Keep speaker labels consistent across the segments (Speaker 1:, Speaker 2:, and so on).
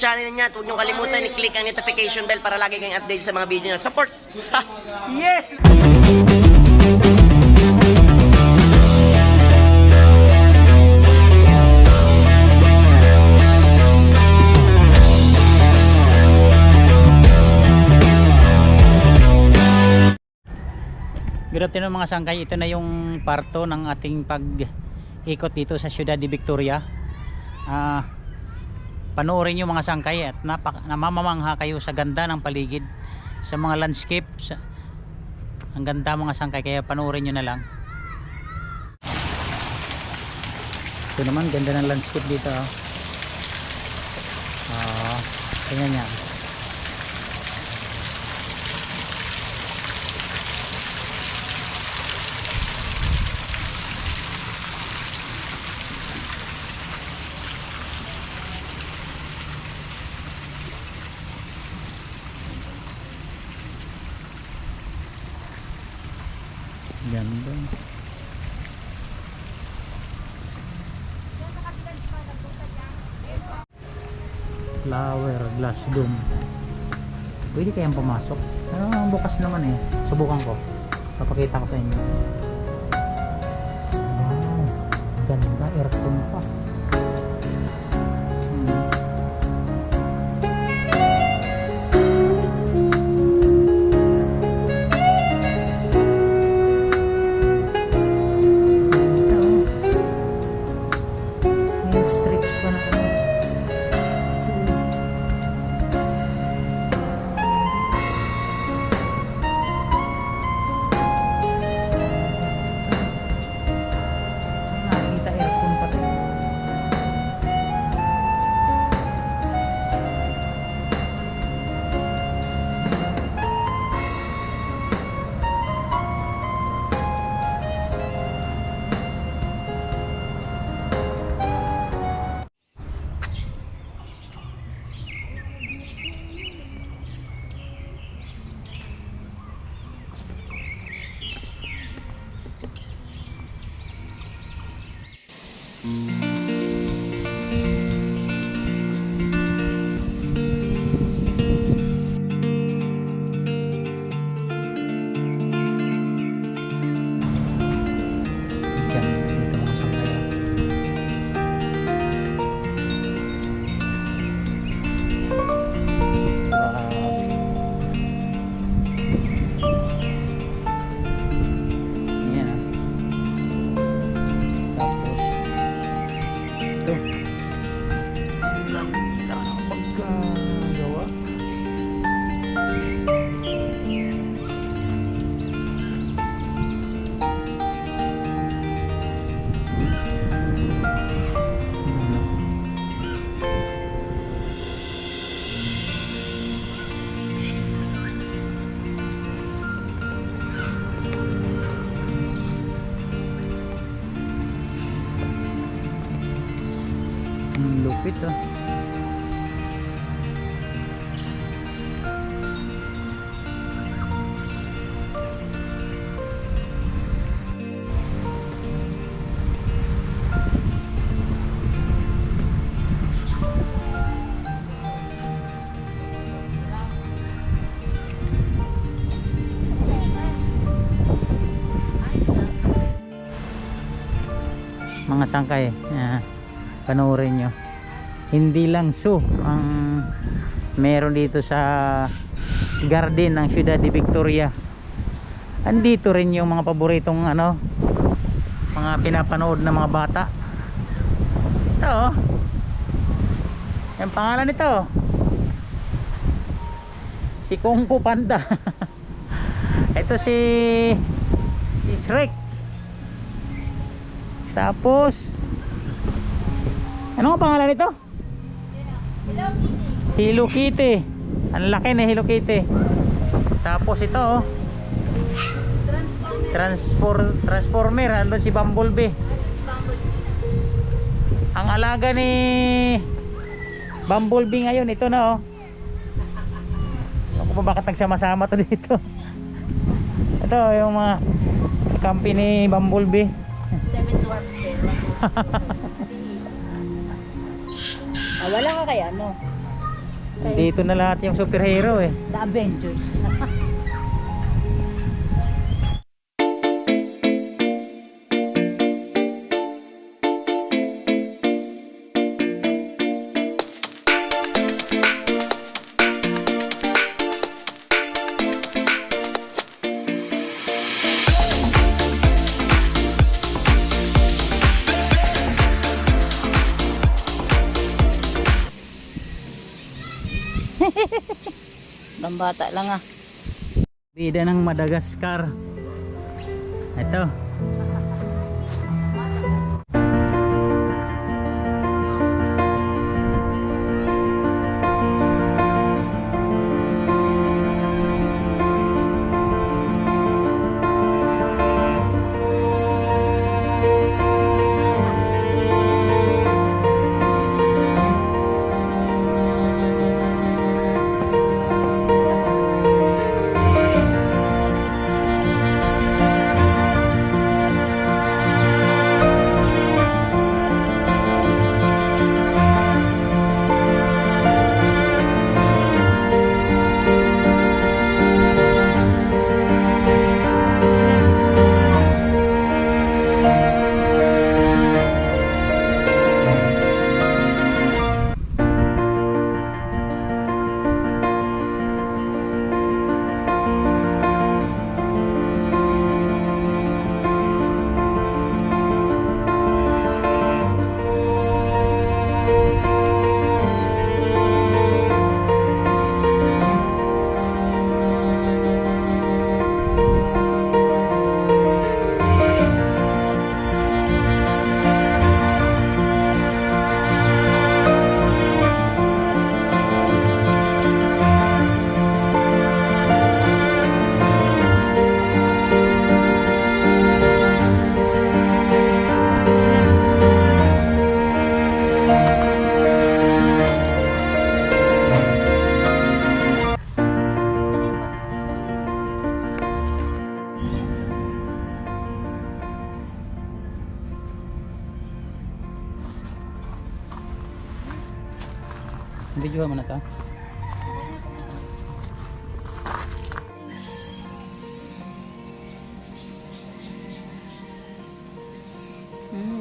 Speaker 1: channel niya. At huwag niyong kalimutan i-click ang notification bell para lagi kayong update sa mga video niya. Support! Ha! Yes!
Speaker 2: Good afternoon mga sangkay, ito na yung parto ng ating pag-ikot dito sa Ciudad de Victoria. Panoorin nyo mga sangkay at namamamangha kayo sa ganda ng paligid, sa mga landscape, ang ganda mga sangkay, kaya panoorin nyo na lang. Ito naman, ganda ng landscape dito. Tingnan nyo. Ganda. Flower glass dome. Pwede kayang pumasok? Bukas naman eh. Subukan ko. Papakita ko sa inyo. Wow. Ganda. Aircon pa. Lupit mga sangkay. Panoorin nyo, hindi lang zoo ang meron dito sa garden ng Ciudad de Victoria. Andito rin yung mga paboritong mga pinapanood ng mga bata. Ito yung pangalan nito, si Kung Fu Panda. Ito si Shrek. Tapos ano ang pangalan nito? Hello Kitty. Ang laki na Hello Kitty. Tapos ito Transformer. Andun si Bumblebee. Ang alaga ni Bumblebee ngayon, ito na Ako pa bakit nagsama-sama to dito. Ito yung mga kampi ni Bumblebee.
Speaker 3: 7 dwarfs din.
Speaker 4: Wala ka kaya
Speaker 2: Dito na lahat yung superhero eh.
Speaker 3: The Avengers.
Speaker 4: Bata lang ah.
Speaker 2: Bida ng Madagascar. Ito. Video mo na to.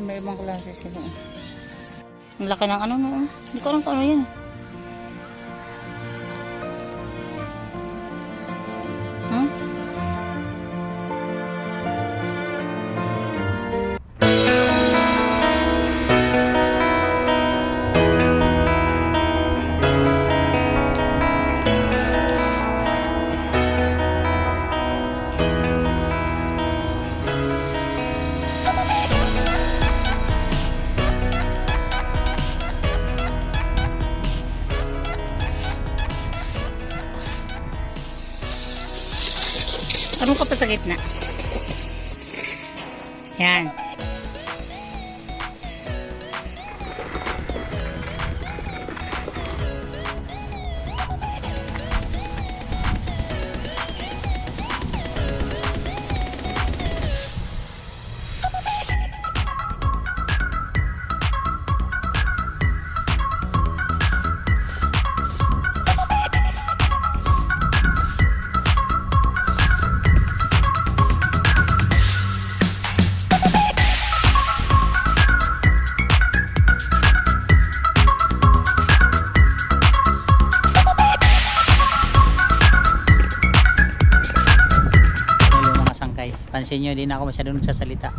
Speaker 4: May ibang klase sila. Ang laki ng ano no. Hindi ko alam kung ano yan. Hmm? Ano ka pa sa gitna? Yan.
Speaker 2: Pansin nyo, hindi na ako masyadong nagsasalita.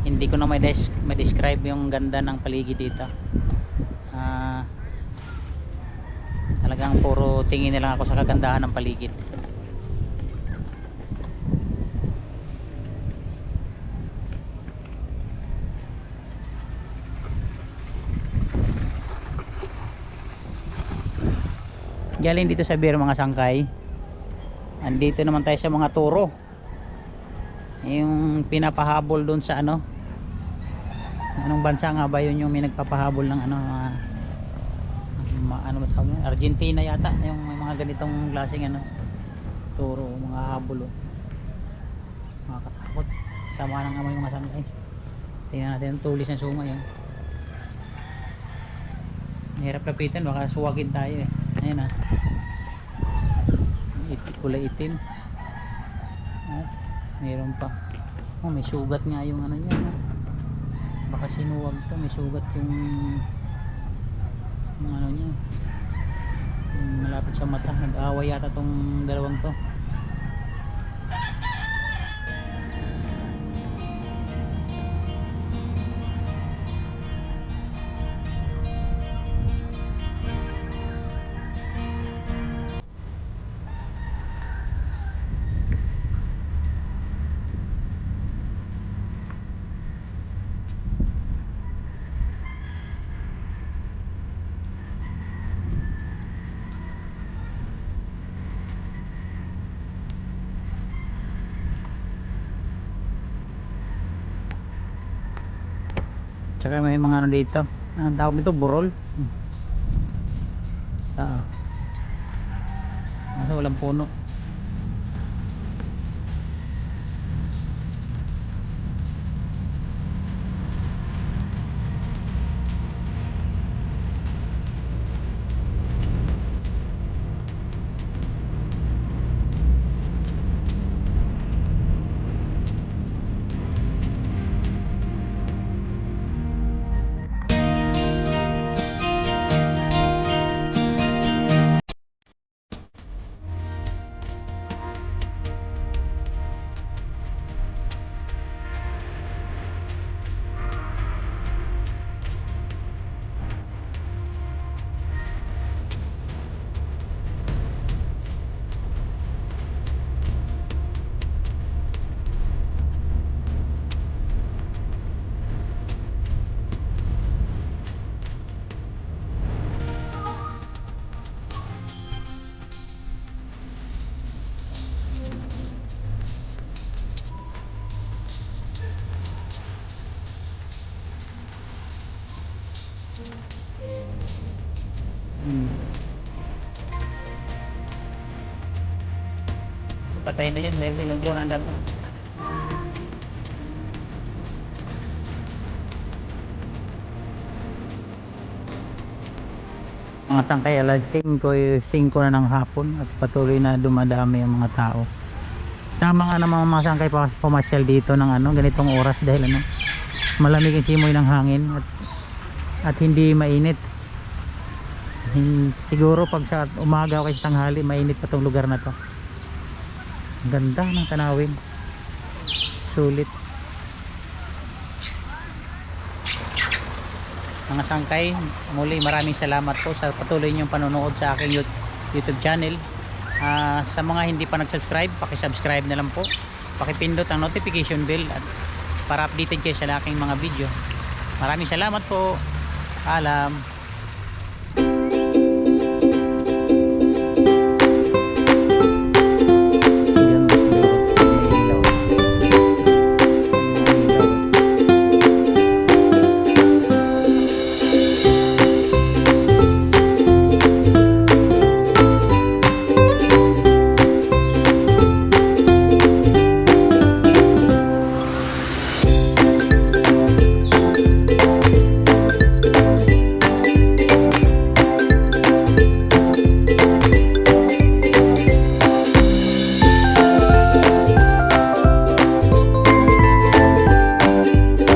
Speaker 2: Hindi ko na ma-describe yung ganda ng paligid dito. Talagang puro tingin na lang ako sa kagandahan ng paligid. Galing dito sa beer mga sangkay. Andito naman tayo sa mga turo. Yung pinapahabol doon sa ano, anong bansa nga ba yun yung may nagpapahabol ng ano, ano ba tawag yun? Argentina yata yung may mga ganitong klaseng ano, turo, mga habol oh. Makakatakot, sama ng amoy mga sangkay. Tingnan natin yung tulis ng sungay oh. Mahirap lapitan, baka suwagin tayo eh. Ayan ah. Kulay itim. At mayroon pa. Oh, may sugat nga yung ano niya. No? Baka sinuwag to. May sugat yung ano niya. Yung malapit sa mata. Nag-away yata tong dalawang to. Tsaka may mga ano dito. Ang tawag nito, burol. Kasi walang puno. Patay na yun, may bilanggo na dapat. Mga tangkay, alas 5 na ng hapon at patuloy na dumadami ang mga tao. Tama nga naman mga tangkay pumasyal dito ng ano, ganitong oras dahil ano, malamig ang simoy ng hangin at hindi mainit. Siguro pag sa umaga o kay tanghali mainit pa tong lugar na to. Ganda ng tanawin, sulit. Mga sangkay, muli maraming salamat po sa patuloy niyong panonood sa aking YouTube channel. Sa mga hindi pa nag-subscribe, paki-subscribe na lang po, pakipindot ang notification bell at para updated kayo sa aking mga video. Maraming salamat po. Paalam.